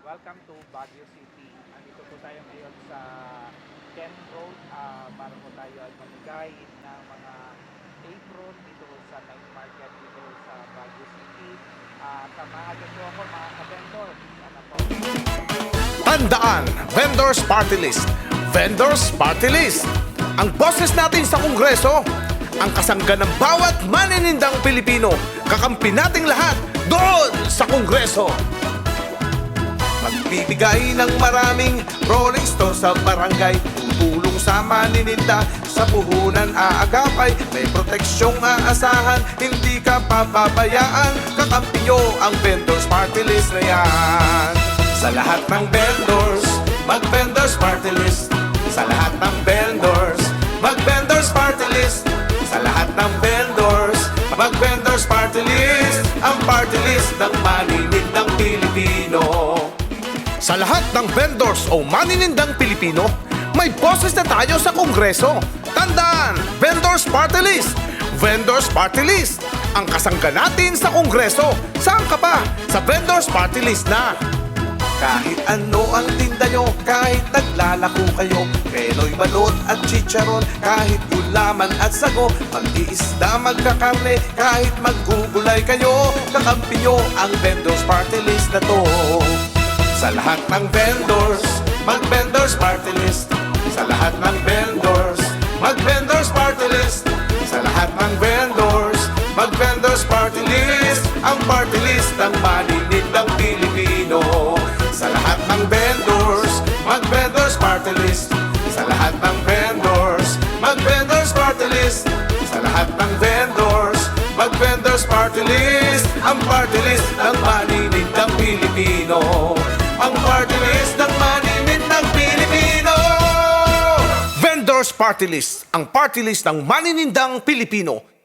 Welcome to Baguio City. Andito po tayo ngayon sa Ken Road para po tayo ay mamigay ng mga apron dito sa night market dito sa Baguio City. Samahan niyo po ako mga ka-vendor. Sana po. Tandaan, Vendors Party List. Vendors Party List. Ang boses natin sa Kongreso, ang kasangga ng bawat maninindang Pilipino, kakampi nating lahat doon sa Kongreso. Magbibigay ng maraming rolling stone sa barangay, tutulong sa manininda, sa puhunan aagapay, may proteksyong aasahan, hindi ka papabayaan, kakampi nyo ang Vendors Party List na yan. Sa lahat ng vendors, mag-Vendors Party List. Sa lahat ng vendors, mag-Vendors Party List. Sa lahat ng vendors, mag-Vendors Party List. Ang party list ng maninindang Pilipino. Sa lahat ng vendors o maninindang Pilipino, may boses na tayo sa Kongreso. Tandaan, Vendors Party List. Vendors Party List. Ang kasangga natin sa Kongreso. Saan ka pa? Sa Vendors Party List na. Kahit ano ang tinda nyo, kahit naglalako kayo, keloy, balot at chicharon, kahit gulaman at sago, mag-iisda, magkakarne, kahit maggugulay kayo, kakampi nyo ang Vendors Party List na to. Sa lahat ng vendors, mag-Vendors Party List. Sa lahat ng vendors, mag-Vendors Party List. Sa lahat ng vendors, mag-Vendors Party List. Ang party list ng maninindang Pilipino. Sa lahat ng vendors, mag-Vendors Party List. Sa lahat ng vendors, mag-Vendors Party List. Sa lahat ng vendors, mag-Vendors Party List. Ang party list ng maninindang Pilipino. Ang party list ng maninindang Pilipino. Vendors Party List, ang party list ng maninindang Pilipino.